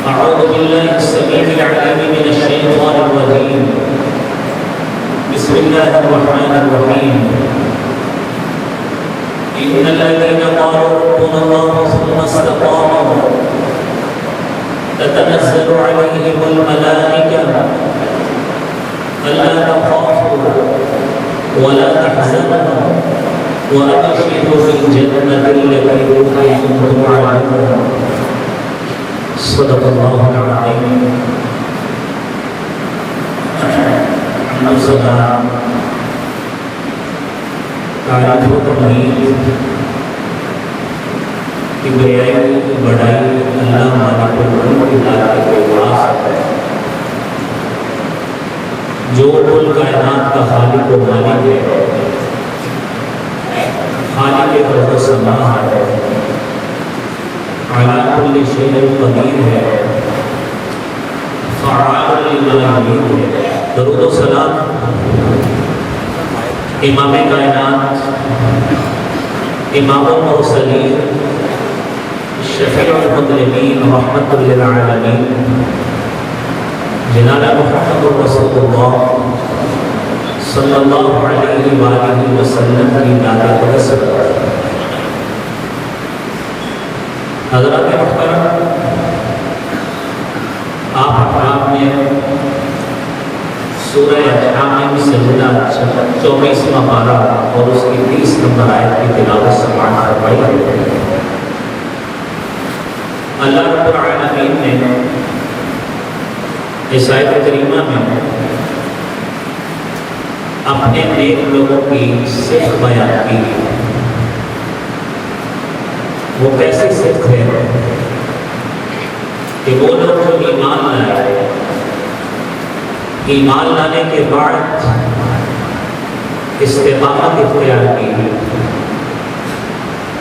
أعوذ بالله السميع العليم من الشيطان الرجيم. بسم الله الرحمن الرحيم. إن الذين قالوا ربنا الله ثم استقاموا تتنزل عليهم الملائكة ألا تخافوا ولا تحزنوا وأبشروا بالجنة التي كنتم توعدون. صدق الله العظيم. نفسنا تعریف و تمجید کبریائی بڑائی اللہ مالک الملک کی ذات کے واسطے ہے جو کل کائنات کا خالق و مالک ہے، خالق ارض و سماء ہے، علی کل شیء قدیر ہے، فعال لما یرید ہے۔ درود و سلام امام کائنات، امام المرسلین، شفیع المذنبین، رحمت للعالمین، جناب محمد رسول اللہ صلی اللہ علیہ وآلہ وسلم کی ذات اقدس پر۔ حضرات محترم، آپ نے سورہ انعام سجدہ 24واں پارہ اور اس کی 30 نمبر آیت کی تلاوت سماعت فرمائی ہے۔ اللہ رب العالمین نے اس آیت کریمہ میں اپنے نیک لوگوں کی صفت بیان کی۔ وہ کیسی صفت ہے کہ وہ لوگ جو ایمان لائے، ایمان لانے کے بعد استقامت اختیار کی،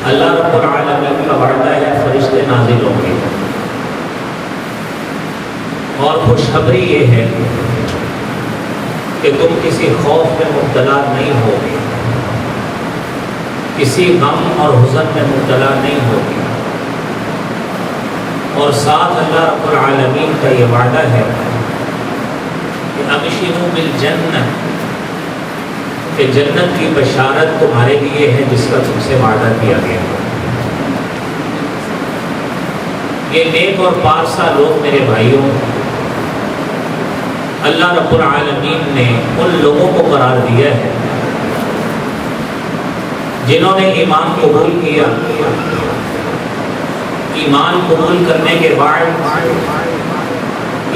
اللہ رب العالمین کا وعدہ ہے فرشتے نازل ہوں گے، اور خوشخبری یہ ہے کہ تم کسی خوف میں مبتلا نہیں ہوگے، کسی غم اور حزن میں مبتلا نہیں ہوگے، اور ساتھ اللہ رب العالمین کا یہ وعدہ ہے کہ ابشروا بالجنہ، کہ جنت کی بشارت تمہارے لیے ہے جس کا تم سے وعدہ کیا گیا۔ یہ نیک اور پارسا لوگ میرے بھائیوں، اللہ رب العالمین نے ان لوگوں کو قرار دیا ہے جنہوں نے ایمان قبول کیا، ایمان قبول کرنے کے بعد،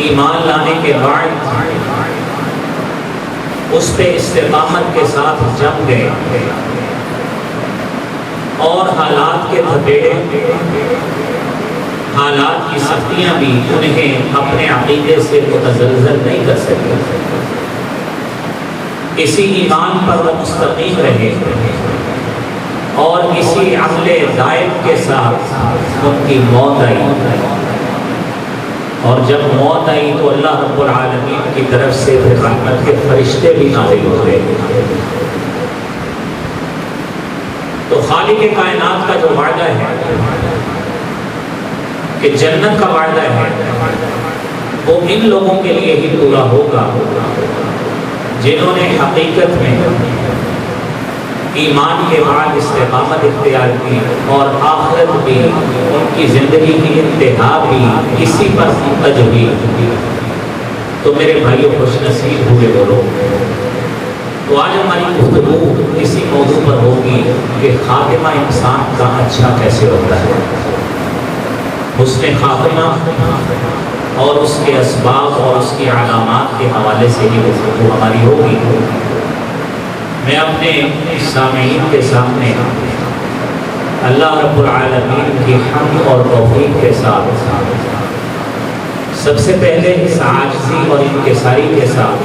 ایمان لانے کے بعد اس پہ استقامت کے ساتھ جم گئے، اور حالات کے تھپیڑے، حالات کی سختیاں بھی انہیں اپنے عقیدے سے متزلزل نہیں کر سکے، اسی ایمان پر وہ مستقیم رہے، اور اسی عمل دائم کے ساتھ ان کی موت آئی، اور جب موت آئی تو اللہ رب العالمین کی طرف سے رحمت کے فرشتے بھی نازل ہوئے۔ تو خالق کائنات کا جو وعدہ ہے کہ جنت کا وعدہ ہے، وہ ان لوگوں کے لیے ہی پورا ہوگا جنہوں نے حقیقت میں ایمان کے بعد استقامت اختیار کی، اور آخرت بھی، ان کی زندگی کی انتہا بھی اسی پر منتج ہوئی۔ تو میرے بھائیوں، خوش نصیب ہوئے وہ لوگ۔ تو آج ہماری گفتگو اسی موضوع پر ہوگی کہ خاتمہ انسان کا اچھا کیسے ہوتا ہے۔ حسن خاتمہ اور اس کے اسباب اور اس کی علامات کے حوالے سے ہی گفتگو ہماری ہوگی۔ میں اپنے سامعین کے سامنے اللہ رب العالمین کی حمد اور توفیق کے ساتھ سب سے پہلے اس عاجزی اور انکساری کے ساتھ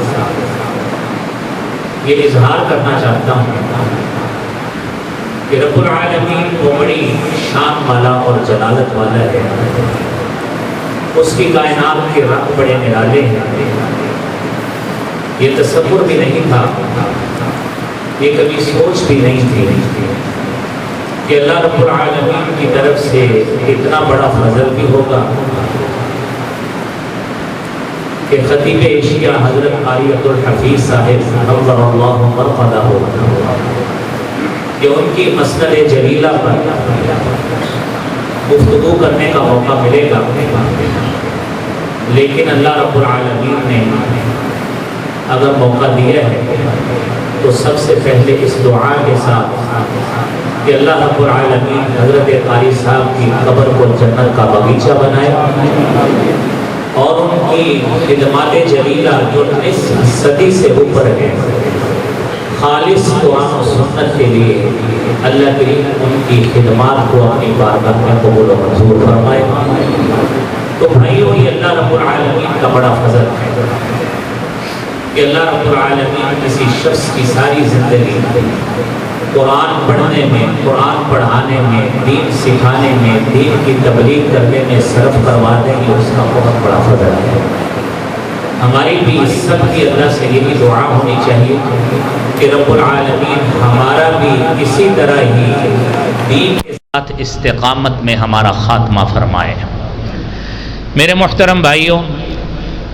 یہ اظہار کرنا چاہتا ہوں کہ رب العالمین وہ بڑی شان والا اور جلالت والا ہے، اس کی کائنات کے رنگ بڑے نرالے ہیں۔ یہ تصور بھی نہیں تھا، یہ کبھی سوچ بھی نہیں تھی کہ اللہ رب العالمین کی طرف سے اتنا بڑا فضل بھی ہوگا کہ خطیب ایشیا حضرت قاری عبدالحفیظ صاحب نور اللہ مرقدہ کہ ان کی مسند جلیلہ پر گفتگو کرنے کا موقع ملے گا، لیکن اللہ رب العالمین نے اگر موقع دیا ہے تو سب سے پہلے اس دعا کے ساتھ کہ اللہ رب العالمین حضرت قاری صاحب کی قبر کو جنت کا باغیچہ بنائے اور ان کی خدمات جلیلہ جو نصف صدی سے اوپر ہے خالص قرآن و سنت کے لیے اللہ کریم ان کی خدمات کو اپنی بارگاہ میں قبول و منظور فرمائے۔ تو بھائیوں، یہ اللہ رب العالمین کا بڑا فضل ہے کہ اللہ رب العالمین کسی شخص کی ساری زندگی قرآن پڑھنے میں، قرآن پڑھانے میں، دین سکھانے میں، دین کی تبلیغ کرنے میں صرف کروا دیں، یہ اس کا بہت بڑا فضل ہے۔ ہماری بھی سب کی اللہ سے یہی دعا ہونی چاہیے کہ رب العالمین ہمارا بھی اسی طرح ہی دین کے ساتھ استقامت میں ہمارا خاتمہ فرمائے۔ میرے محترم بھائیوں،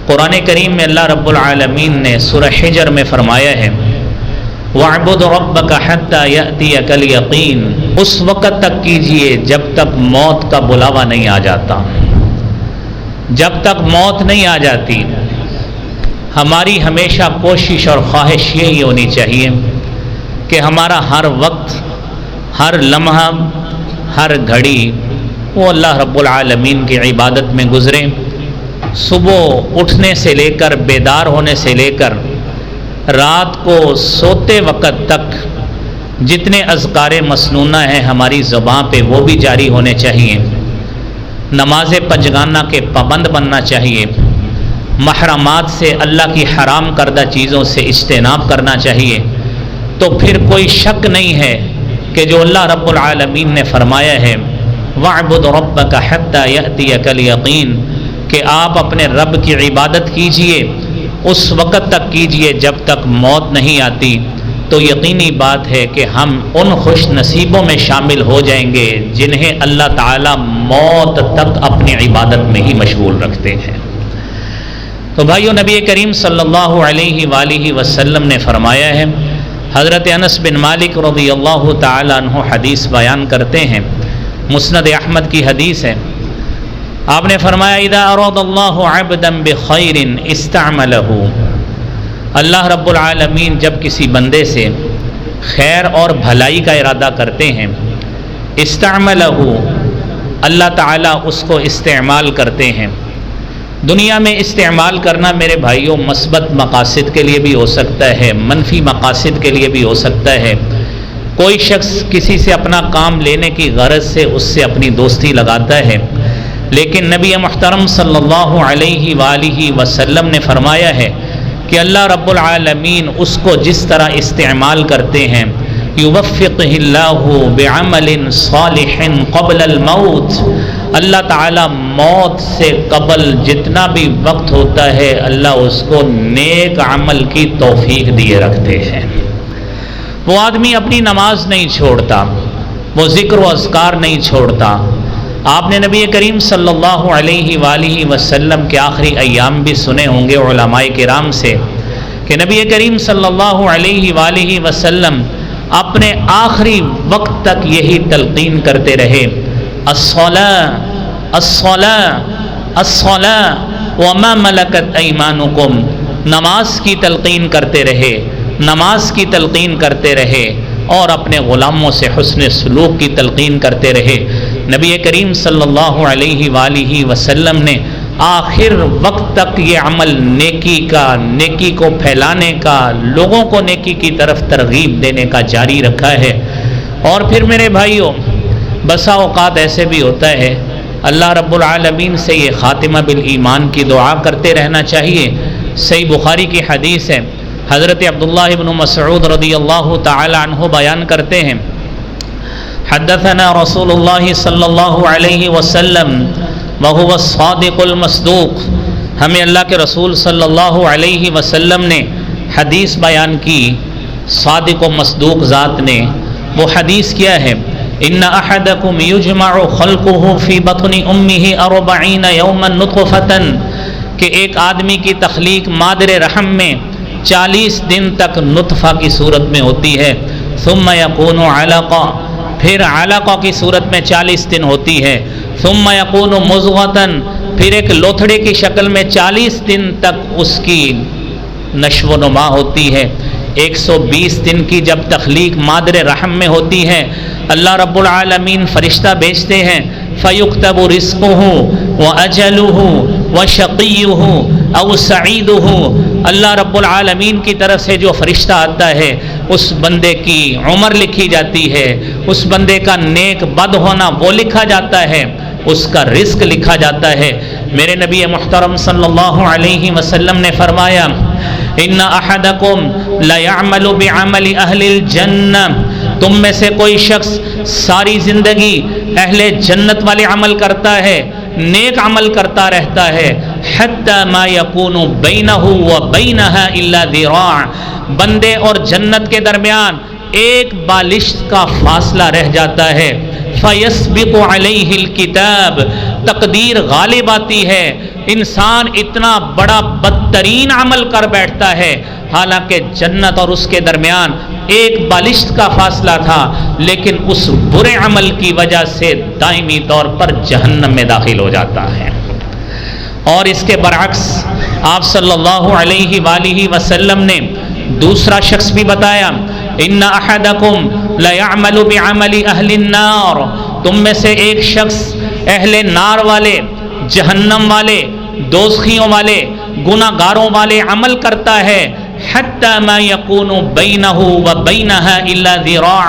قرآن کریم میں اللہ رب العالمین نے سورہ حجر میں فرمایا ہے وَاعْبُدْ رَبَّكَ حَتَّى يَأْتِيَكَ الْيَقِينُ، اس وقت تک کیجئے جب تک موت کا بلاوا نہیں آ جاتا۔ جب تک موت نہیں آ جاتی ہماری ہمیشہ کوشش اور خواہش یہی ہونی چاہیے کہ ہمارا ہر وقت، ہر لمحہ، ہر گھڑی وہ اللہ رب العالمین کی عبادت میں گزریں۔ صبح اٹھنے سے لے کر، بیدار ہونے سے لے کر، رات کو سوتے وقت تک جتنے اذکار مسنونہ ہیں ہماری زبان پہ وہ بھی جاری ہونے چاہیے۔ نماز پنجگانہ کے پابند بننا چاہیے۔ محرمات سے، اللہ کی حرام کردہ چیزوں سے اجتناب کرنا چاہیے۔ تو پھر کوئی شک نہیں ہے کہ جو اللہ رب العالمین نے فرمایا ہے وَاعْبُدْ رَبَّكَ حَتَّى يَأْتِيَكَ الْيَقِينُ کہ آپ اپنے رب کی عبادت کیجئے، اس وقت تک کیجئے جب تک موت نہیں آتی، تو یقینی بات ہے کہ ہم ان خوش نصیبوں میں شامل ہو جائیں گے جنہیں اللہ تعالیٰ موت تک اپنی عبادت میں ہی مشغول رکھتے ہیں۔ تو بھائیو، نبی کریم صلی اللہ علیہ وآلہ وسلم نے فرمایا ہے، حضرت انس بن مالک رضی اللہ تعالی عنہ حدیث بیان کرتے ہیں، مسند احمد کی حدیث ہے، آپ نے فرمایا اذا اراد اللہ عبدا بخیر استعملہ، اللہ رب العالمین جب کسی بندے سے خیر اور بھلائی کا ارادہ کرتے ہیں، استعملہ، اللہ تعالیٰ اس کو استعمال کرتے ہیں۔ دنیا میں استعمال کرنا میرے بھائیوں مثبت مقاصد کے لیے بھی ہو سکتا ہے، منفی مقاصد کے لیے بھی ہو سکتا ہے۔ کوئی شخص کسی سے اپنا کام لینے کی غرض سے اس سے اپنی دوستی لگاتا ہے، لیکن نبی محترم صلی اللہ علیہ وآلہ وسلم نے فرمایا ہے کہ اللہ رب العالمین اس کو جس طرح استعمال کرتے ہیں، یوفقہ اللہ بعمل صالح قبل الموت، اللہ تعالیٰ موت سے قبل جتنا بھی وقت ہوتا ہے اللہ اس کو نیک عمل کی توفیق دیے رکھتے ہیں۔ وہ آدمی اپنی نماز نہیں چھوڑتا، وہ ذکر و اذکار نہیں چھوڑتا۔ آپ نے نبی کریم صلی اللہ علیہ وآلہ وسلم کے آخری ایام بھی سنے ہوں گے علماء کرام سے کہ نبی کریم صلی اللہ علیہ وآلہ وسلم اپنے آخری وقت تک یہی تلقین کرتے رہے، الصلاۃ الصلاۃ الصلاۃ وما ملکت ایمانکم، نماز کی تلقین کرتے رہے، نماز کی تلقین کرتے رہے اور اپنے غلاموں سے حسن سلوک کی تلقین کرتے رہے۔ نبی کریم صلی اللہ علیہ وآلہ وسلم نے آخر وقت تک یہ عمل نیکی کا، نیکی کو پھیلانے کا، لوگوں کو نیکی کی طرف ترغیب دینے کا جاری رکھا ہے۔ اور پھر میرے بھائیوں، بسا اوقات ایسے بھی ہوتا ہے، اللہ رب العالمین سے یہ خاتمہ بالایمان کی دعا کرتے رہنا چاہیے۔ صحیح بخاری کی حدیث ہے، حضرت عبداللہ بن مسعود رضی اللہ تعالی عنہ بیان کرتے ہیں، حدثنا رسول اللہ صلی اللہ علیہ وسلم وهو الصادق المصدوق، ہمیں اللہ کے رسول صلی اللہ علیہ وسلم نے حدیث بیان کی، صادق و مصدوق ذات نے۔ وہ حدیث کیا ہے؟ ان احدکم یجمع خلقہ فی بطن امہ 40 یوما نطفۃ، کہ کہ ایک آدمی کی تخلیق مادر رحم میں 40 دن تک نطفہ کی صورت میں ہوتی ہے، ثم یکون علقہ، پھر علقہ کی صورت میں 40 دن ہوتی ہے، ثم یکون مضغۃً، پھر ایک لوتھڑے کی شکل میں 40 دن تک اس کی نشو و نما ہوتی ہے۔ 120 دن کی جب تخلیق مادر رحم میں ہوتی ہے، اللہ رب العالمین فرشتہ بھیجتے ہیں، فَيُكْتَبُ رِزْقُهُ وَأَجَلُهُ وَشَقِيُّهُ أَوْ سَعِيدُهُ۔ اللہ رب العالمین کی طرف سے جو فرشتہ آتا ہے اس بندے کی عمر لکھی جاتی ہے، اس بندے کا نیک بد ہونا وہ لکھا جاتا ہے، اس کا رزق لکھا جاتا ہے۔ میرے نبی محترم صلی اللہ علیہ وسلم نے فرمایا، ان احدکم لیعمل بعمل اہل الجنہ، تم میں سے کوئی شخص ساری زندگی اہل جنت والے عمل کرتا ہے، نیک عمل کرتا رہتا ہے، حتی ما یکون بینہ وبینہا الا ذراع، بندے اور جنت کے درمیان ایک بالشت کا فاصلہ رہ جاتا ہے، فَيَسْبِقُ عَلَيْهِ الْكِتَابِ، تقدیر غالب آتی ہے، انسان اتنا بڑا بدترین عمل کر بیٹھتا ہے، حالانکہ جنت اور اس کے درمیان ایک بالشت کا فاصلہ تھا، لیکن اس برے عمل کی وجہ سے دائمی طور پر جہنم میں داخل ہو جاتا ہے۔ اور اس کے برعکس آپ صلی اللہ علیہ وآلہ وسلم نے دوسرا شخص بھی بتایا، ان احدکم لیعمل بعمل اہل النار، تم میں سے ایک شخص اہل نار والے، جہنم والے، دوزخیوں والے، گناہگاروں والے عمل کرتا ہے، حتی ما یکون بینہ وبینہا الا ذراع،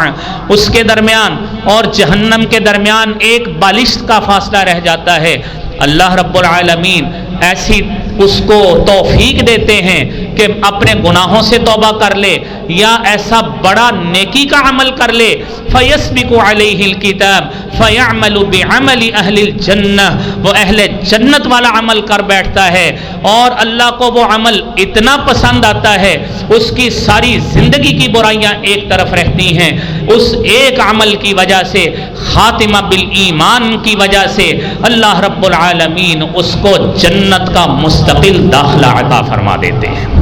اس کے درمیان اور جہنم کے درمیان ایک بالشت کا فاصلہ رہ جاتا ہے۔ اللہ رب العالمین ایسی اس کو توفیق دیتے ہیں کہ اپنے گناہوں سے توبہ کر لے یا ایسا بڑا نیکی کا عمل کر لے، فَيَسْبِقُ عَلَيْهِ الْكِتَابِ فَيَعْمَلُ بِعَمَلِ أَهْلِ الْجَنَّةِ، وہ اہل جنت والا عمل کر بیٹھتا ہے، اور اللہ کو وہ عمل اتنا پسند آتا ہے، اس کی ساری زندگی کی برائیاں ایک طرف رہتی ہیں، اس ایک عمل کی وجہ سے، خاتمہ بالایمان کی وجہ سے اللہ رب العالمین اس کو جنت کا مستقل داخلہ عطا فرما دیتے ہیں۔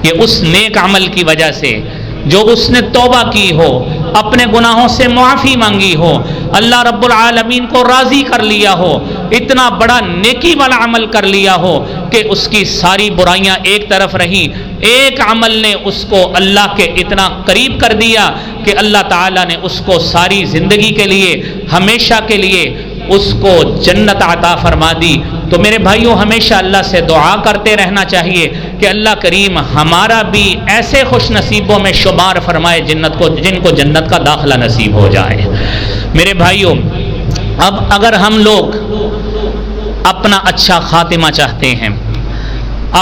یہ اس نیک عمل کی وجہ سے جو اس نے توبہ کی ہو، اپنے گناہوں سے معافی مانگی ہو، اللہ رب العالمین کو راضی کر لیا ہو، اتنا بڑا نیکی والا عمل کر لیا ہو کہ اس کی ساری برائیاں ایک طرف رہیں، ایک عمل نے اس کو اللہ کے اتنا قریب کر دیا کہ اللہ تعالیٰ نے اس کو ساری زندگی کے لیے، ہمیشہ کے لیے اس کو جنت عطا فرما دی۔ تو میرے بھائیوں، ہمیشہ اللہ سے دعا کرتے رہنا چاہیے کہ اللہ کریم ہمارا بھی ایسے خوش نصیبوں میں شمار فرمائے جن کو جنت کا داخلہ نصیب ہو جائے۔ میرے بھائیوں، اب اگر ہم لوگ اپنا اچھا خاتمہ چاہتے ہیں،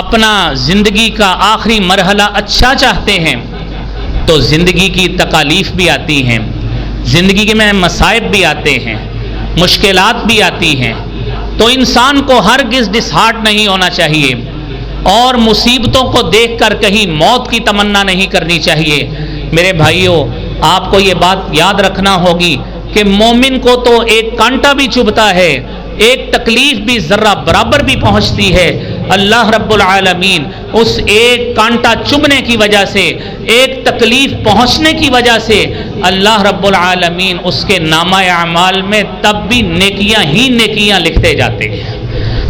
اپنا زندگی کا آخری مرحلہ اچھا چاہتے ہیں، تو زندگی کی تکالیف بھی آتی ہیں، زندگی میں مصائب بھی آتے ہیں، مشکلات بھی آتی ہیں، تو انسان کو ہرگز ڈسہارٹ نہیں ہونا چاہیے، اور مصیبتوں کو دیکھ کر کہیں موت کی تمنا نہیں کرنی چاہیے۔ میرے بھائیوں، آپ کو یہ بات یاد رکھنا ہوگی کہ مومن کو تو ایک کانٹا بھی چبھتا ہے، ایک تکلیف بھی ذرہ برابر بھی پہنچتی ہے، اللہ رب العالمین اس ایک کانٹا چبھنے کی وجہ سے، ایک تکلیف پہنچنے کی وجہ سے اللہ رب العالمین اس کے نامہ اعمال میں تب بھی نیکیاں ہی نیکیاں لکھتے جاتے ہیں۔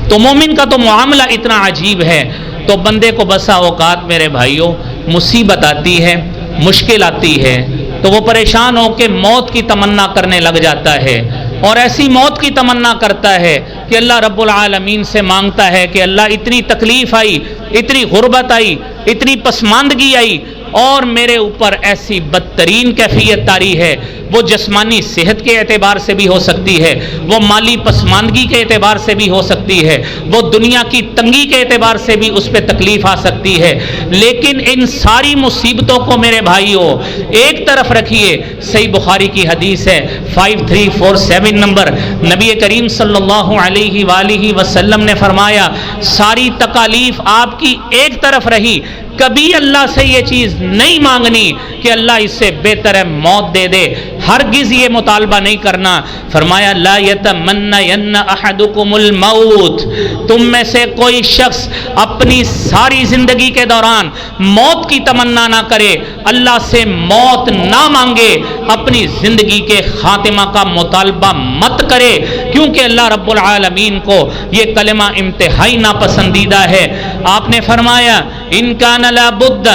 تو مومن کا تو معاملہ اتنا عجیب ہے، تو بندے کو بسا اوقات میرے بھائیوں مصیبت آتی ہے، مشکل آتی ہے، تو وہ پریشان ہو کے موت کی تمنا کرنے لگ جاتا ہے، اور ایسی موت کی تمنا کرتا ہے کہ اللہ رب العالمین سے مانگتا ہے کہ اللہ اتنی تکلیف آئی، اتنی غربت آئی، اتنی پسماندگی آئی، اور میرے اوپر ایسی بدترین کیفیت طاری ہے، وہ جسمانی صحت کے اعتبار سے بھی ہو سکتی ہے، وہ مالی پسماندگی کے اعتبار سے بھی ہو سکتی ہے، وہ دنیا کی تنگی کے اعتبار سے بھی اس پہ تکلیف آ سکتی ہے، لیکن ان ساری مصیبتوں کو میرے بھائیوں ایک طرف رکھیے۔ صحیح بخاری کی حدیث ہے 5347 نمبر، نبی کریم صلی اللہ علیہ وآلہ وسلم نے فرمایا، ساری تکالیف آپ کی ایک طرف رہی، کبھی اللہ سے یہ چیز نہیں مانگنی کہ اللہ اس سے بہتر ہے موت دے دے، ہرگز یہ مطالبہ نہیں کرنا. فرمایا لا یتمنین احدکم الموت، تم میں سے کوئی شخص اپنی ساری زندگی کے دوران موت کی تمنا نہ کرے، اللہ سے موت نہ مانگے، اپنی زندگی کے خاتمہ کا مطالبہ مت کرے، کیونکہ اللہ رب العالمین کو یہ کلمہ انتہائی ناپسندیدہ ہے. آپ نے فرمایا ان کان لا بد،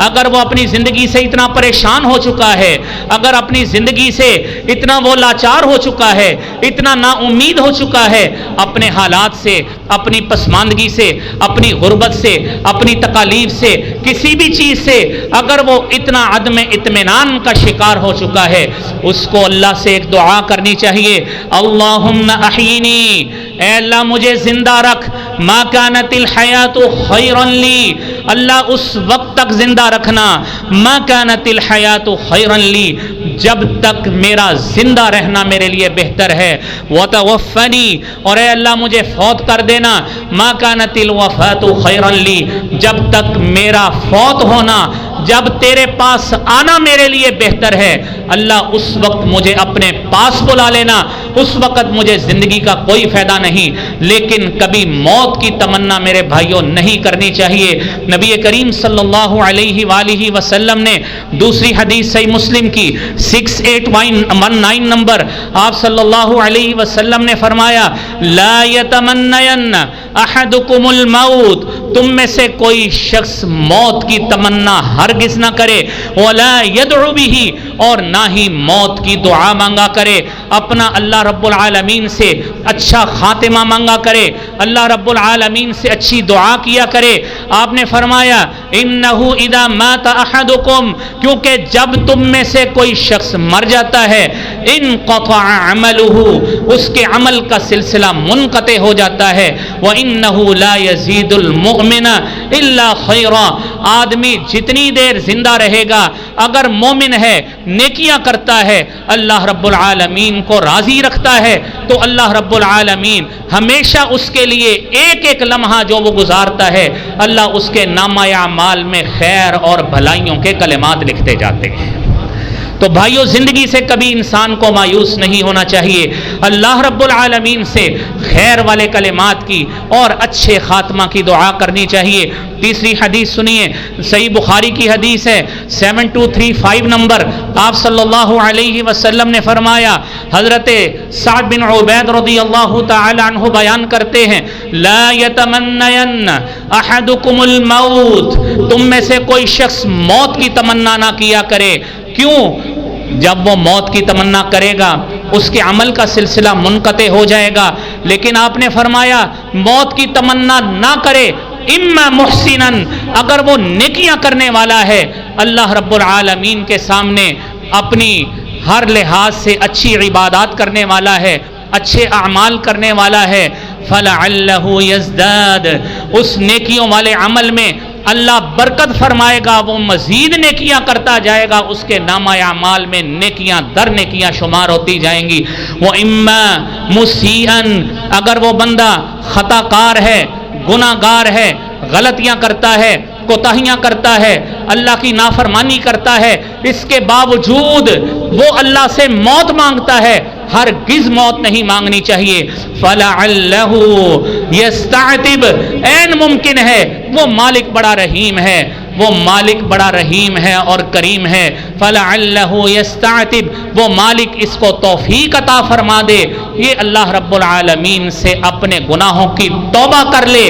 اگر وہ اپنی زندگی سے اتنا پریشان ہو چکا ہے، اگر اپنی زندگی سے اتنا وہ لاچار ہو چکا ہے، اتنا نا امید ہو چکا ہے اپنے حالات سے، اپنی پسماندگی سے، اپنی غربت سے، اپنی تکالیف سے، کسی بھی چیز سے اگر وہ اتنا عدم اطمینان کا شکار ہو چکا ہے، اس کو اللہ سے ایک دعا کرنی چاہیے. اللہم احیینی، اے اللہ مجھے زندہ رکھ، ما کانت الحیات خیرا لی، اللہ اس وقت تک زندہ رکھنا، ما کانت الحیات خیرا لی، جب تک میرا زندہ رہنا میرے لیے بہتر ہے. وتوفنی، اور اے اللہ مجھے فوت کر دینا، ما کانت الوفات خیرا لی، جب تک میرا فوت ہونا، جب تیرے پاس آنا میرے لیے بہتر ہے، اللہ اس وقت مجھے اپنے پاس بلا لینا، اس وقت مجھے زندگی کا کوئی فائدہ نہیں. لیکن کبھی موت کی تمنا میرے بھائیوں نہیں کرنی چاہیے. نبی کریم صلی اللہ علیہ وآلہ وسلم نے دوسری حدیث صحیح مسلم کی 6819 نمبر، آپ صلی اللہ علیہ وسلم نے فرمایا لا یتمنین احدکم الموت، تم میں سے کوئی شخص موت کی تمنا ہرگز نہ کرے، ولا یدعو بہ، اور نہ ہی موت کی دعا مانگا کرے، اپنا اللہ رب العالمین سے اچھا خاتمہ مانگا کرے، اللہ رب العالمین سے اچھی دعا کیا کرے. آپ نے فرمایا انہو اذا مات احدکم، کیونکہ جب تم میں سے کوئی شخص مر جاتا ہے، انقطع عملہ، اس کے عمل کا سلسلہ منقطع ہو جاتا ہے. وانہ لا یزید المؤمن الا خیرا، آدمی جتنی دیر زندہ رہے گا اگر مومن ہے، نیکیاں کرتا ہے، اللہ رب العالمین کو راضی رکھتا ہے، تو اللہ رب العالمین ہمیشہ اس کے لیے ایک ایک لمحہ جو وہ گزارتا ہے، اللہ اس کے نامہ اعمال میں خیر اور بھلائیوں کے کلمات لکھتے جاتے ہیں. تو بھائیو، زندگی سے کبھی انسان کو مایوس نہیں ہونا چاہیے، اللہ رب العالمین سے خیر والے کلمات کی اور اچھے خاتمہ کی دعا کرنی چاہیے. تیسری حدیث سنیے، صحیح بخاری کی حدیث ہے 7235 نمبر، آپ صلی اللہ علیہ وسلم نے فرمایا، حضرت سعد بن عبید رضی اللہ تعالی عنہ بیان کرتے ہیں لا یتمنین احدکم الموت، تم میں سے کوئی شخص موت کی تمنا نہ کیا کرے. کیوں؟ جب وہ موت کی تمنا کرے گا اس کے عمل کا سلسلہ منقطع ہو جائے گا. لیکن آپ نے فرمایا موت کی تمنا نہ کرے، اما محسنن، اگر وہ نیکیاں کرنے والا ہے، اللہ رب العالمین کے سامنے اپنی ہر لحاظ سے اچھی عبادات کرنے والا ہے، اچھے اعمال کرنے والا ہے، فلعلہ یزداد، اس نیکیوں والے عمل میں اللہ برکت فرمائے گا، وہ مزید نیکیاں کرتا جائے گا، اس کے نامہ اعمال میں نیکیاں در نیکیاں شمار ہوتی جائیں گی. وَإِمَّا مُسِيئًا، اگر وہ بندہ خطا کار ہے، گناہ گار ہے، غلطیاں کرتا ہے، کوتاہیاں کرتا ہے، اللہ کی نافرمانی کرتا ہے، اس کے باوجود وہ اللہ سے موت مانگتا ہے، ہرگز موت نہیں مانگنی چاہیے. فَلَعَلَّهُ يَسْتَعْتِبْ، این ممکن ہے وہ مالک بڑا رحیم ہے، وہ مالک بڑا رحیم ہے اور کریم ہے. فَلَعَلَّهُ يَسْتَعْتِبْ، وہ مالک اس کو توفیق عطا فرما دے، یہ اللہ رب العالمین سے اپنے گناہوں کی توبہ کر لے،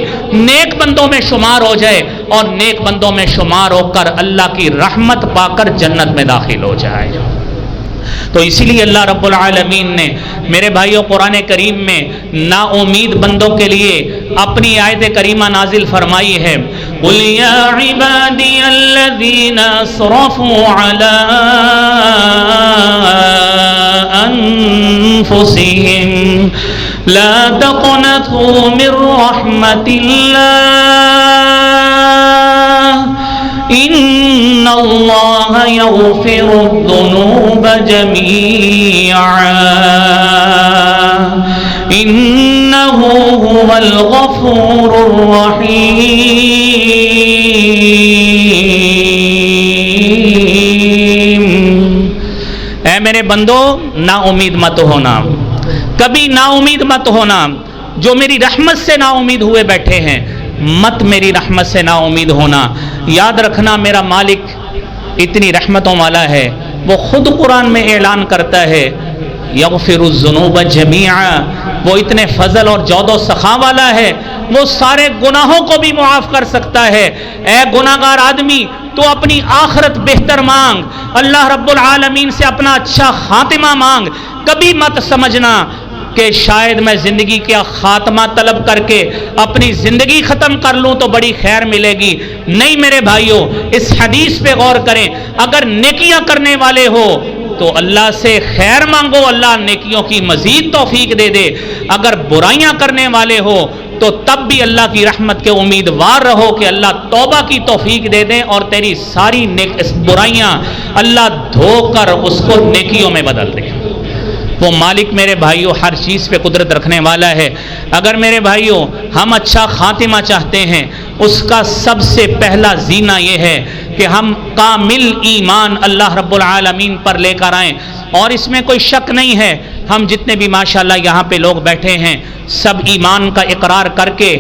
نیک بندوں میں شمار ہو جائے اور نیک بندوں میں شمار ہو کر اللہ کی رحمت پا کر جنت میں داخل ہو جائے. تو اسی لیے اللہ رب العالمین نے میرے بھائیوں قرآن کریم میں نا امید بندوں کے لیے اپنی آیت کریمہ نازل فرمائی ہے. قُلْ يَا عِبَادِيَ الَّذِينَ أَسْرَفُوا عَلَىٰ أَنفُسِهِمْ لَا تَقْنَطُوا مِنْ رَحْمَةِ اللَّهِ إِنَّ اللَّهَ يَغْفِرُ الذُّنُوبَ جَمِيعًا إِنَّهُ هُوَ الْغَفُورُ الرَّحِيمُ. اے اے میرے بندو نا امید مت ہونا، کبھی نا امید مت ہونا۔ جو میری رحمت سے نا امید ہوئے بیٹھے ہیں مت میری رحمت سے نا امید ہونا۔ یاد رکھنا میرا مالک اتنی رحمتوں والا ہے، وہ خود قرآن میں اعلان کرتا ہے یغفر الذنوب جمیعا، وہ اتنے فضل اور جود و سخا والا ہے، وہ سارے گناہوں کو بھی معاف کر سکتا ہے۔ اے گناہگار آدمی تو اپنی آخرت بہتر مانگ، اللہ رب العالمین سے اپنا اچھا خاتمہ مانگ۔ کبھی مت سمجھنا کہ شاید میں زندگی کا خاتمہ طلب کر کے اپنی زندگی ختم کر لوں تو بڑی خیر ملے گی۔ نہیں میرے بھائیوں، اس حدیث پہ غور کریں، اگر نیکیاں کرنے والے ہو تو اللہ سے خیر مانگو، اللہ نیکیوں کی مزید توفیق دے دے۔ اگر برائیاں کرنے والے ہو تو تب بھی اللہ کی رحمت کے امیدوار رہو کہ اللہ توبہ کی توفیق دے دیں اور تیری ساری برائیاں اللہ دھو کر اس کو نیکیوں میں بدل دے۔ وہ مالک میرے بھائیوں ہر چیز پہ قدرت رکھنے والا ہے۔ اگر میرے بھائیوں ہم اچھا خاتمہ چاہتے ہیں، اس کا سب سے پہلا زینہ یہ ہے کہ ہم کامل ایمان اللہ رب العالمین پر لے کر آئیں۔ اور اس میں کوئی شک نہیں ہے، ہم جتنے بھی ماشاءاللہ یہاں پہ لوگ بیٹھے ہیں سب ایمان کا اقرار کر کے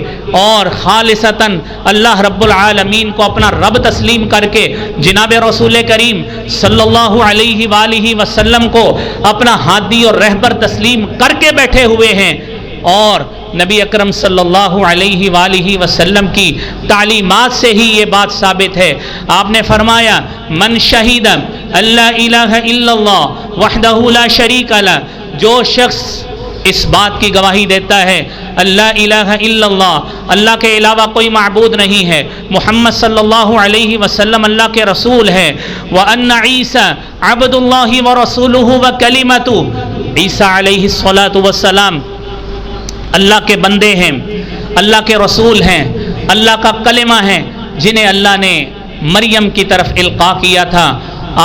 اور خالصتاً اللہ رب العالمین کو اپنا رب تسلیم کر کے جناب رسول کریم صلی اللہ علیہ وآلہ وسلم کو اپنا ہادی اور رہبر تسلیم کر کے بیٹھے ہوئے ہیں۔ اور نبی اکرم صلی اللہ علیہ وآلہ وسلم کی تعلیمات سے ہی یہ بات ثابت ہے۔ آپ نے فرمایا من شہید اللہ الہ الا اللہ وحدہ لا شریک لہ، جو شخص اس بات کی گواہی دیتا ہے اللہ الہ الا اللہ، اللہ کے علاوہ کوئی معبود نہیں ہے، محمد صلی اللہ علیہ وسلم اللہ کے رسول ہے، وَأَنَّ عِيسَى عَبْدُ اللَّهِ وَرَسُولُهُ وَكَلِمَتُهُ، عیسیٰ علیہ الصلاۃ والسلام اللہ کے بندے ہیں، اللہ کے رسول ہیں، اللہ کا کلمہ ہے جنہیں اللہ نے مریم کی طرف القاء کیا تھا۔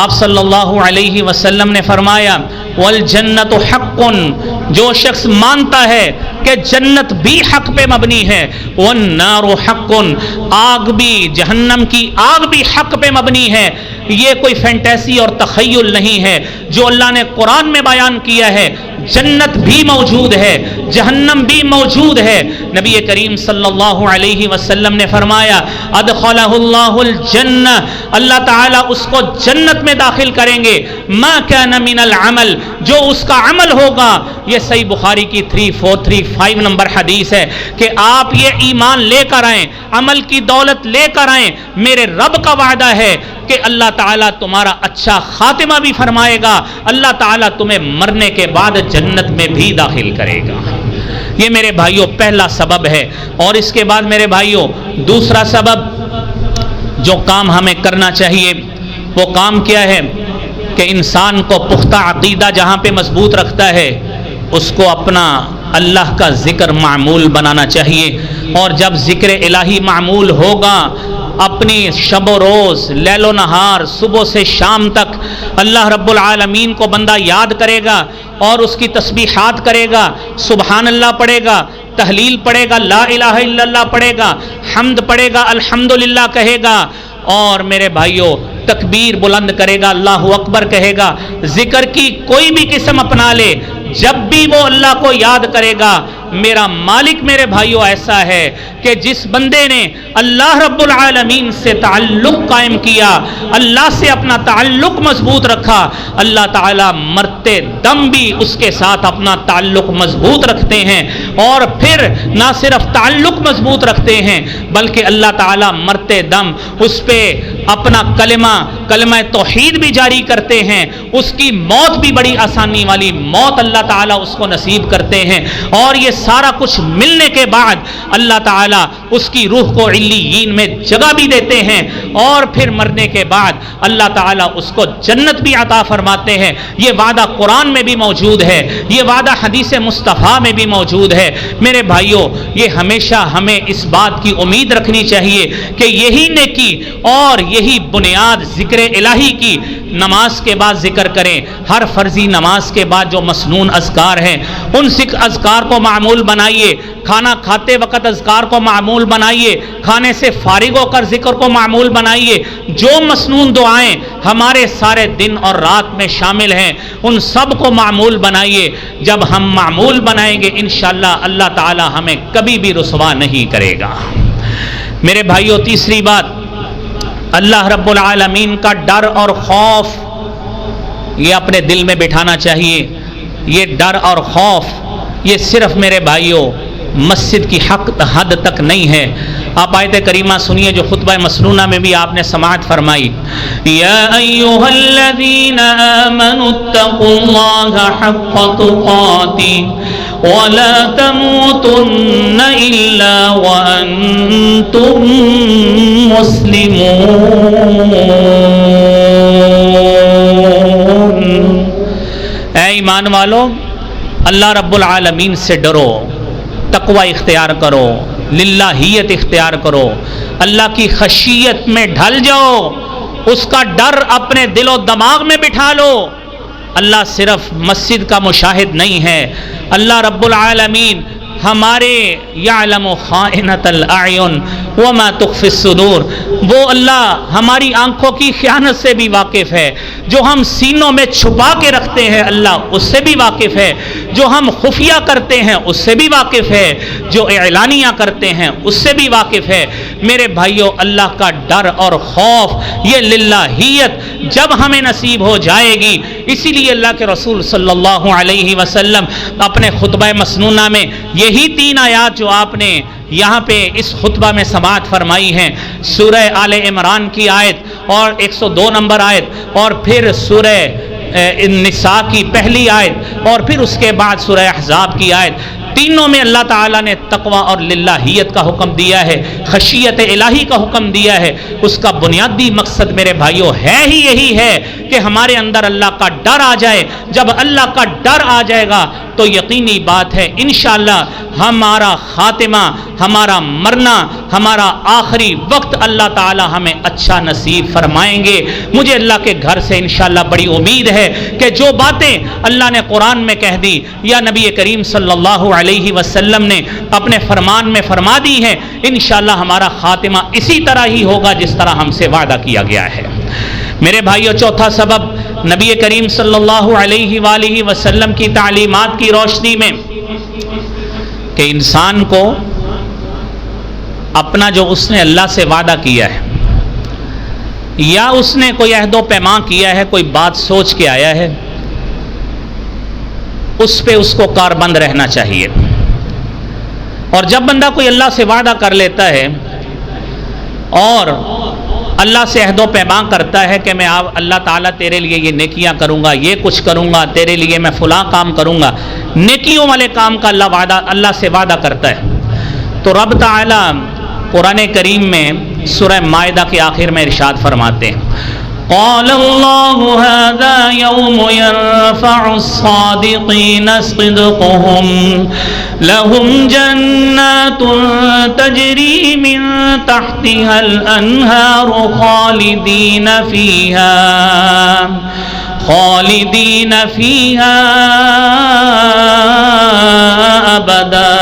آپ صلی اللہ علیہ وسلم نے فرمایا والجنت حق، جو شخص مانتا ہے کہ جنت بھی حق پہ مبنی ہے، والنار حق، آگ بھی، جہنم کی آگ بھی حق پہ مبنی ہے۔ یہ کوئی فینٹیسی اور تخیل نہیں ہے، جو اللہ نے قرآن میں بیان کیا ہے۔ جنت بھی موجود ہے، جہنم بھی موجود ہے۔ نبی کریم صلی اللہ علیہ وسلم نے فرمایا ادخلہ اللہ الجنہ، اللہ تعالیٰ اس کو جنت میں داخل کریں گے، ما کان من العمل، جو اس کا عمل ہوگا۔ یہ صحیح بخاری کی 3435 نمبر حدیث ہے کہ آپ یہ ایمان لے کر آئیں، عمل کی دولت لے کر آئیں، میرے رب کا وعدہ ہے کہ اللہ تعالیٰ تمہارا اچھا خاتمہ بھی فرمائے گا، اللہ تعالیٰ تمہیں مرنے کے بعد جنت میں بھی داخل کرے گا۔ یہ میرے بھائیوں پہلا سبب ہے۔ اور اس کے بعد میرے بھائیوں دوسرا سبب جو کام ہمیں کرنا چاہیے وہ کام کیا ہے کہ انسان کو پختہ عقیدہ جہاں پہ مضبوط رکھتا ہے اس کو اپنا اللہ کا ذکر معمول بنانا چاہیے۔ اور جب ذکر الہی معمول ہوگا، اپنی شب و روز، لیل و نہار، صبح سے شام تک اللہ رب العالمین کو بندہ یاد کرے گا اور اس کی تسبیحات کرے گا، سبحان اللہ پڑھے گا، تحلیل پڑھے گا، لا الہ الا اللہ پڑھے گا، حمد پڑھے گا، الحمدللہ کہے گا، اور میرے بھائیوں تکبیر بلند کرے گا، اللہ اکبر کہے گا، ذکر کی کوئی بھی قسم اپنا لے، جب بھی وہ اللہ کو یاد کرے گا، میرا مالک میرے بھائیوں ایسا ہے کہ جس بندے نے اللہ رب العالمین سے تعلق قائم کیا، اللہ سے اپنا تعلق مضبوط رکھا، اللہ تعالیٰ مرتے دم بھی اس کے ساتھ اپنا تعلق مضبوط رکھتے ہیں۔ اور پھر نہ صرف تعلق مضبوط رکھتے ہیں بلکہ اللہ تعالیٰ مرتے دم اس پہ اپنا کلمہ توحید بھی جاری کرتے ہیں، اس کی موت بھی بڑی آسانی والی موت اللہ تعالیٰ اس کو نصیب کرتے ہیں۔ اور یہ سارا کچھ ملنے کے بعد اللہ تعالیٰ اس کی روح کو علیین میں جگہ بھی دیتے ہیں، اور پھر مرنے کے بعد اللہ تعالیٰ اس کو جنت بھی عطا فرماتے ہیں۔ یہ وعدہ قرآن میں بھی موجود ہے، یہ وعدہ حدیث مصطفیٰ میں بھی موجود ہے۔ میرے بھائیوں، یہ ہمیشہ ہمیں اس بات کی امید رکھنی چاہیے کہ یہی نیکی اور یہی بنیاد ذکر الہی کی نماز کے بعد ذکر کریں۔ ہر فرضی نماز کے بعد جو مسنون اذکار ہیں ان اذکار کو معمول بنائیے، کھانا کھاتے وقت اذکار کو معمول بنائیے، کھانے سے فارغ ہو کر ذکر کو معمول بنائیے۔ جو مسنون دعائیں ہمارے سارے دن اور رات میں شامل ہیں ان سب کو معمول بنائیے۔ جب ہم معمول بنائیں گے انشاءاللہ اللہ تعالی ہمیں کبھی بھی رسوا نہیں کرے گا۔ میرے بھائیوں، تیسری بات، اللہ رب العالمین کا ڈر اور خوف یہ اپنے دل میں بٹھانا چاہیے۔ یہ ڈر اور خوف یہ صرف میرے بھائیوں مسجد کی حد تک نہیں ہے۔ آپ آیت کریمہ سنیے جو خطبہ مسنونہ میں بھی آپ نے سماعت فرمائی، یا ایھا الذین آمنوا اتقوا اللہ حق تقاتہ ولا تموتن الا وانتم مسلمون۔ اے ایمان والو، اللہ رب العالمین سے ڈرو، تقوی اختیار کرو، للہیت اختیار کرو، اللہ کی خشیت میں ڈھل جاؤ، اس کا ڈر اپنے دل و دماغ میں بٹھا لو۔ اللہ صرف مسجد کا مشاہد نہیں ہے، اللہ رب العالمین ہمارے یعلم خائنۃ الاعین وما تخفی الصدور، وہ اللہ ہماری آنکھوں کی خیانت سے بھی واقف ہے، جو ہم سینوں میں چھپا کے رکھتے ہیں اللہ اس سے بھی واقف ہے، جو ہم خفیہ کرتے ہیں اس سے بھی واقف ہے، جو اعلانیہ کرتے ہیں اس سے بھی واقف ہے۔ میرے بھائیوں، اللہ کا ڈر اور خوف یہ للہیت جب ہمیں نصیب ہو جائے گی، اسی لیے اللہ کے رسول صلی اللہ علیہ وسلم اپنے خطبہ مسنونہ میں یہی 3 آیات جو آپ نے یہاں پہ اس خطبہ میں سماعت فرمائی ہیں، سورہ آل عمران کی آیت اور 102 نمبر آیت، اور پھر سورہ النساء کی پہلی آیت، اور پھر اس کے بعد سورہ احزاب کی آیت، تینوں میں اللہ تعالیٰ نے تقوی اور للہیت کا حکم دیا ہے، خشیت الہی کا حکم دیا ہے۔ اس کا بنیادی مقصد میرے بھائیوں ہے ہی یہی ہے کہ ہمارے اندر اللہ کا ڈر آ جائے۔ جب اللہ کا ڈر آ جائے گا تو یقینی بات ہے انشاءاللہ ہمارا خاتمہ، ہمارا مرنا، ہمارا آخری وقت اللہ تعالیٰ ہمیں اچھا نصیب فرمائیں گے۔ مجھے اللہ کے گھر سے انشاءاللہ بڑی امید ہے کہ جو باتیں اللہ نے قرآن میں کہہ دی یا نبی کریم صلی اللہ علیہ وسلم نے اپنے فرمان میں فرما دی ہیں، انشاءاللہ ہمارا خاتمہ اسی طرح ہی ہوگا جس طرح ہم سے وعدہ کیا گیا ہے۔ میرے بھائیو، چوتھا سبب نبی کریم صلی اللہ علیہ وآلہ وسلم کی تعلیمات کی روشنی میں کہ انسان کو اپنا جو اس نے اللہ سے وعدہ کیا ہے یا اس نے کوئی عہد و پیمان کیا ہے، کوئی بات سوچ کے آیا ہے، اس پہ اس کو کاربند رہنا چاہیے۔ اور جب بندہ کوئی اللہ سے وعدہ کر لیتا ہے اور اللہ سے عہد و پیمان کرتا ہے کہ میں اللہ تعالیٰ تیرے لیے یہ نیکیاں کروں گا، یہ کچھ کروں گا، تیرے لیے میں فلاں کام کروں گا، نیکیوں والے کام کا اللہ سے وعدہ کرتا ہے، تو رب تعالیٰ قرآن کریم میں سورہ مائدہ کے آخر میں ارشاد فرماتے ہیں، قال اللہ هذا يوم يرفع الصادقین صدقهم لهم جنات تجری من تحتها الانہار خالدین فیہا ابدا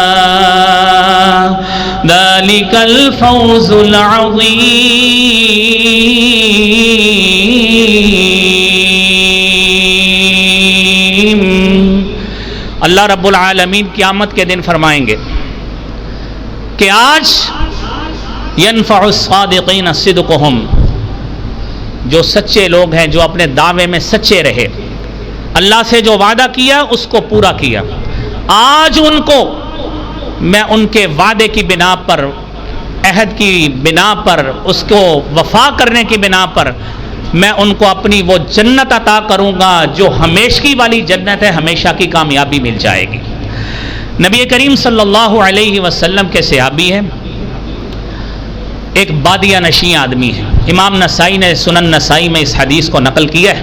ذلك الفوز العظیم۔ اللہ رب العالمین قیامت کے دن فرمائیں گے کہ آج ينفع الصادقین صدقهم، جو سچے لوگ ہیں، جو اپنے دعوے میں سچے رہے، اللہ سے جو وعدہ کیا اس کو پورا کیا، آج ان کو میں ان کے وعدے کی بنا پر، عہد کی بنا پر، اس کو وفا کرنے کی بنا پر میں ان کو اپنی وہ جنت عطا کروں گا جو ہمیشگی والی جنت ہے، ہمیشہ کی کامیابی مل جائے گی۔ نبی کریم صلی اللہ علیہ وسلم کے صحابی ہیں، ایک بادیہ نشین آدمی ہے، امام نسائی نے سنن نسائی میں اس حدیث کو نقل کیا ہے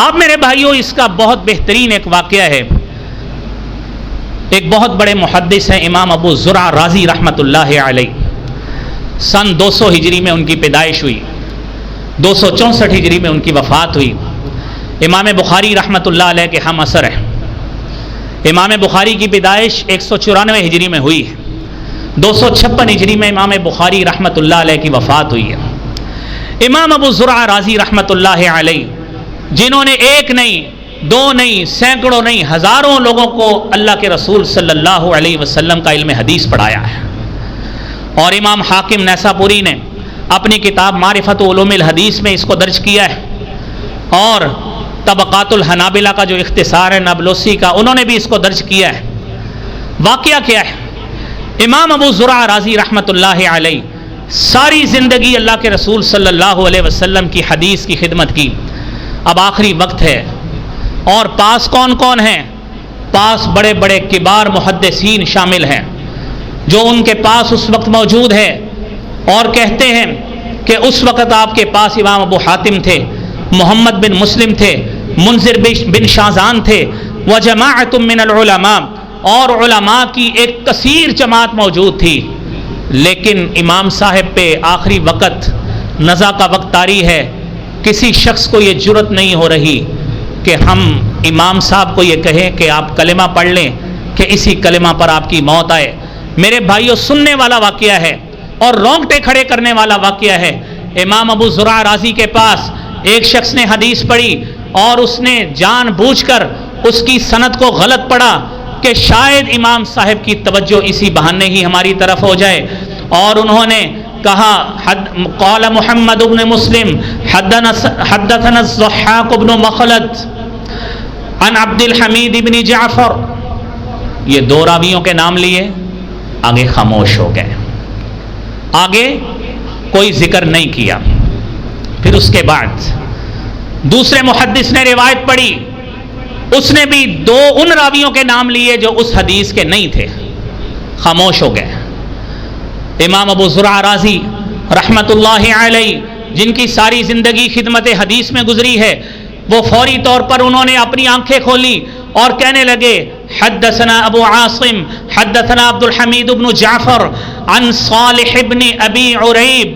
آپ میرے بھائیوں اس کا بہت بہترین ایک واقعہ ہے. ایک بہت بڑے محدث ہیں امام ابو زرع رازی رحمۃ اللہ علیہ. سن 200 ہجری میں ان کی پیدائش ہوئی, 264 ہجری میں ان کی وفات ہوئی. امام بخاری رحمۃ اللہ علیہ کے ہم عصر ہیں. امام بخاری کی پیدائش 194 ہجری میں ہوئی ہے, 256 ہجری میں امام بخاری رحمۃ اللہ علیہ کی وفات ہوئی ہے. امام ابو زرع رازی رحمۃ اللہ علیہ جنہوں نے ایک نہیں, دو نہیں, سینکڑوں نہیں, ہزاروں لوگوں کو اللہ کے رسول صلی اللہ علیہ وسلم کا علم حدیث پڑھایا ہے. اور امام حاکم نیسابوری نے اپنی کتاب معرفت علوم الحدیث میں اس کو درج کیا ہے. اور طبقات الحنابلہ کا جو اختصار ہے نابلسی کا, انہوں نے بھی اس کو درج کیا ہے. واقعہ کیا ہے؟ امام ابو زرع رازی رحمۃ اللہ علیہ ساری زندگی اللہ کے رسول صلی اللہ علیہ وسلم کی حدیث کی خدمت کی. اب آخری وقت ہے, اور پاس کون کون ہیں؟ پاس بڑے بڑے کبار محدثین شامل ہیں جو ان کے پاس اس وقت موجود ہے. اور کہتے ہیں کہ اس وقت آپ کے پاس امام ابو حاتم تھے, محمد بن مسلم تھے, منذر بن شازان تھے, وجماعت من العلماء, اور علماء کی ایک کثیر جماعت موجود تھی. لیکن امام صاحب پہ آخری وقت نزا کا وقت طاری ہے. کسی شخص کو یہ جرت نہیں ہو رہی کہ ہم امام صاحب کو یہ کہیں کہ آپ کلمہ پڑھ لیں کہ اسی کلمہ پر آپ کی موت آئے. میرے بھائیوں, سننے والا واقعہ ہے اور رونگٹے کھڑے کرنے والا واقعہ ہے. امام ابو زرع رازی کے پاس ایک شخص نے حدیث پڑھی اور اس نے جان بوجھ کر اس کی سند کو غلط پڑھا کہ شاید امام صاحب کی توجہ اسی بہانے ہی ہماری طرف ہو جائے. اور انہوں نے کہا قال محمد بن مسلم حدثنا الضحاک بن مخلد عن عبد الحمید بن جعفر. یہ دو راویوں کے نام لیے, آگے خاموش ہو گئے, آگے کوئی ذکر نہیں کیا. پھر اس کے بعد دوسرے محدث نے روایت پڑھی, اس نے بھی دو ان راویوں کے نام لیے جو اس حدیث کے نہیں تھے, خاموش ہو گئے. امام ابو زرع رازی رحمت اللہ علیہ جن کی ساری زندگی خدمت حدیث میں گزری ہے, وہ فوری طور پر انہوں نے اپنی آنکھیں کھولی اور کہنے لگے حدثنا ابو عاصم حدثنا عبد الحمید بن جعفر عن صالح بن ابی عریب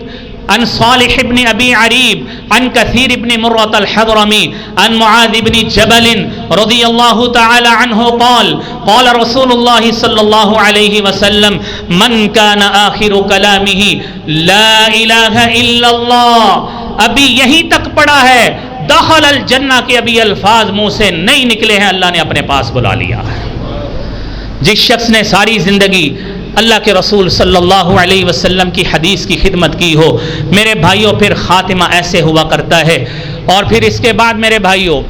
عن صالح بن ابی عریب عن کثیر بن مرۃ الحضرمی عن معاذ بن جبل رضی اللہ تعالی عنہ قال قال رسول اللہ صلی اللہ علیہ وسلم من کان آخر کلامہ لا الہ الا اللہ. ابھی یہیں تک پڑا ہے دخل الجنہ کے ابھی الفاظ منہ سے نہیں نکلے ہیں, اللہ نے اپنے پاس بلا لیا ہے. جس شخص نے ساری زندگی اللہ کے رسول صلی اللہ علیہ وسلم کی حدیث کی خدمت کی ہو, میرے بھائیوں پھر خاتمہ ایسے ہوا کرتا ہے. اور پھر اس کے بعد میرے بھائیوں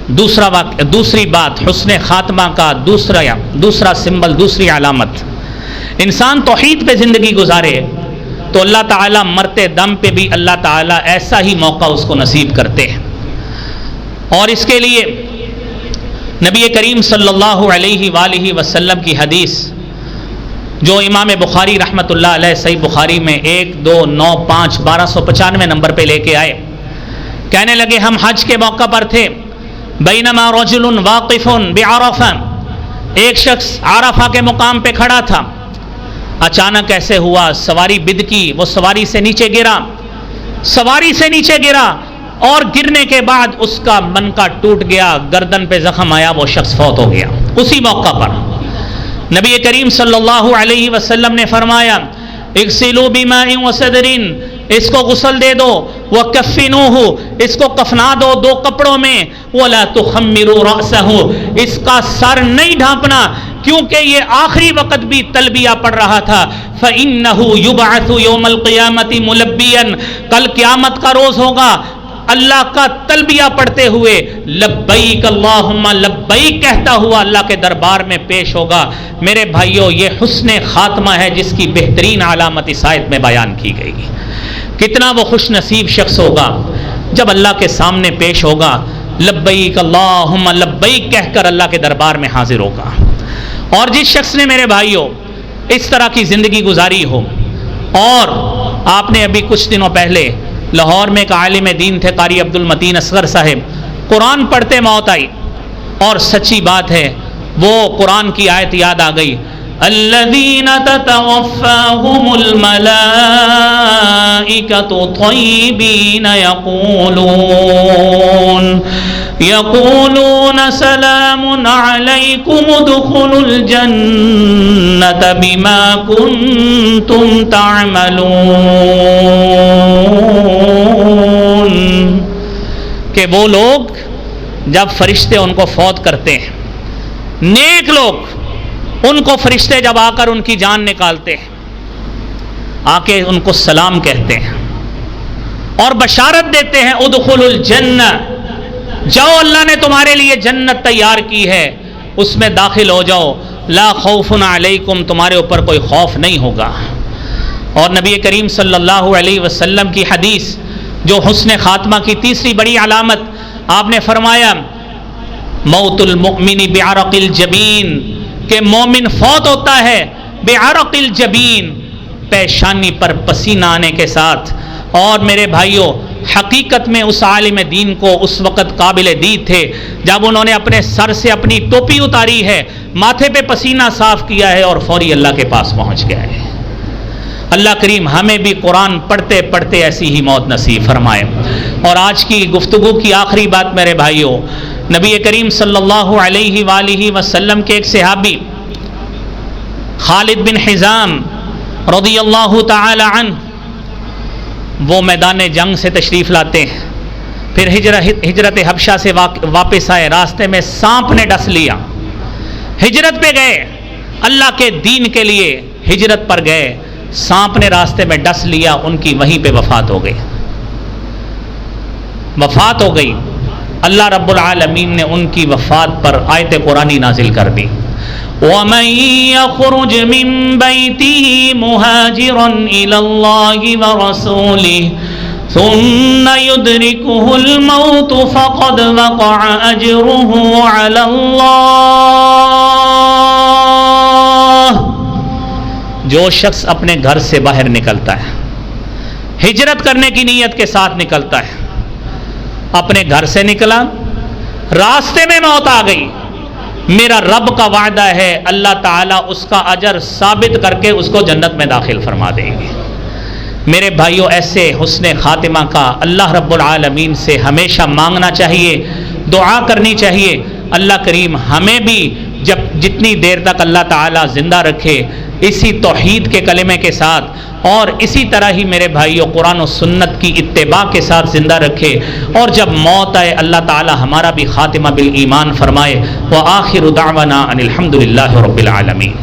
دوسری بات, حسن خاتمہ کا دوسرا سمبل, دوسری علامت, انسان توحید پہ زندگی گزارے تو اللہ تعالیٰ مرتے دم پہ بھی اللہ تعالیٰ ایسا ہی موقع اس کو نصیب کرتے ہیں. اور اس کے لیے نبی کریم صلی اللہ علیہ وآلہ وسلم کی حدیث جو امام بخاری رحمۃ اللہ علیہ صحیح بخاری میں 1295 نمبر پہ لے کے آئے, کہنے لگے ہم حج کے موقع پر تھے, بینما رجل واقف بعرفہ, ایک شخص عرفہ کے مقام پہ کھڑا تھا. اچانک ایسے ہوا سواری بدکی, وہ سواری سے نیچے گرا اور گرنے کے بعد اس کا منکا ٹوٹ گیا, گردن پہ زخم آیا, وہ شخص فوت ہو گیا. اسی موقع پر نبی کریم صلی اللہ علیہ وسلم نے فرمایا اغسلوا بماء وسدر, اس کو غسل دے دو, وکفنوہ, اس کو کفنا دو 2 کپڑوں میں, ولا تخمروا رأسہ, اس کا سر نہیں ڈھانپنا کیونکہ یہ آخری وقت بھی تلبیہ پڑھ رہا تھا. فإنہ یبعث یوم القیامت ملبیا, کل قیامت کا روز ہوگا اللہ کا تلبیہ پڑھتے ہوئے لبیک اللہم لبیک کہتا ہوا اللہ کے دربار میں پیش ہوگا. میرے بھائیوں یہ حسن خاتمہ ہے جس کی بہترین علامت اس آیت میں بیان کی گئی. کتنا وہ خوش نصیب شخص ہوگا جب اللہ کے سامنے پیش ہوگا, لبیک اللہم لبیک کہہ کر اللہ کے دربار میں حاضر ہوگا. اور جس شخص نے میرے بھائیوں اس طرح کی زندگی گزاری ہو, اور آپ نے ابھی کچھ دنوں پہلے لاہور میں ایک عالم دین تھے قاری عبد المتین اصغر صاحب، قرآن پڑھتے موت آئی، اور سچی بات ہے وہ قرآن کی آیت یاد آ گئی، الذین تتوفاہم الملائکۃ طیبین یقولون سلام علیکم ادخلوا الجنۃ بما کنتم تعملون، کہ وہ لوگ جب فرشتے ان کو فوت کرتے ہیں، نیک لوگ، ان کو فرشتے جب آ کر ان کی جان نکالتے ہیں، آ کے ان کو سلام کہتے ہیں اور بشارت دیتے ہیں، ادخلوا الجنہ، جاؤ اللہ نے تمہارے لیے جنت تیار کی ہے، اس میں داخل ہو جاؤ، لا خوف علیکم، تمہارے اوپر کوئی خوف نہیں ہوگا۔ اور نبی کریم صلی اللہ علیہ وسلم کی حدیث جو حسن خاتمہ کی تیسری بڑی علامت، آپ نے فرمایا موت المؤمن بعرق الجبین، کہ مومن فوت ہوتا ہے بعرق الجبین، پیشانی پر پسینہ آنے کے ساتھ۔ اور میرے بھائیوں، حقیقت میں اس عالم دین کو اس وقت قابل دید تھے جب انہوں نے اپنے سر سے اپنی ٹوپی اتاری ہے، ماتھے پہ پسینہ صاف کیا ہے اور فوری اللہ کے پاس پہنچ گیا ہے۔ اللہ کریم ہمیں بھی قرآن پڑھتے پڑھتے ایسی ہی موت نصیب فرمائے۔ اور آج کی گفتگو کی آخری بات میرے بھائیوں، نبی کریم صلی اللہ علیہ وآلہ وسلم کے ایک صحابی خالد بن حزام رضی اللہ تعالی عنہ، وہ میدان جنگ سے تشریف لاتے ہیں، پھر ہجرت حبشہ سے واپس آئے، راستے میں سانپ نے ڈس لیا، ہجرت پہ گئے، اللہ کے دین کے لیے ہجرت پر گئے، سانپ نے راستے میں ڈس لیا، ان کی وہیں پہ وفات ہو گئی۔ اللہ رب العالمین نے ان کی وفات پر آیت قرآنی نازل کر دی، وَمَن يَخْرُجْ مِن بَيْتِهِ مُهَاجِرًا إِلَى اللَّهِ وَرَسُولِهِ ثُمَّ يُدْرِكُهُ الْمَوْتُ فَقَدْ وَقَعَ أَجْرُهُ عَلَى اللَّهِ، جو شخص اپنے گھر سے باہر نکلتا ہے، ہجرت کرنے کی نیت کے ساتھ نکلتا ہے، اپنے گھر سے نکلا، راستے میں موت آ گئی، میرا رب کا وعدہ ہے اللہ تعالیٰ اس کا اجر ثابت کر کے اس کو جنت میں داخل فرما دیں گے۔ میرے بھائیوں، ایسے حسن خاتمہ کا اللہ رب العالمین سے ہمیشہ مانگنا چاہیے، دعا کرنی چاہیے۔ اللہ کریم ہمیں بھی جتنی دیر تک اللہ تعالیٰ زندہ رکھے اسی توحید کے کلمے کے ساتھ، اور اسی طرح ہی میرے بھائیوں قرآن و سنت کی اتباع کے ساتھ زندہ رکھے، اور جب موت آئے اللہ تعالیٰ ہمارا بھی خاتمہ بالایمان فرمائے۔ وآخر دعوانا ان الحمد للہ رب العالمین۔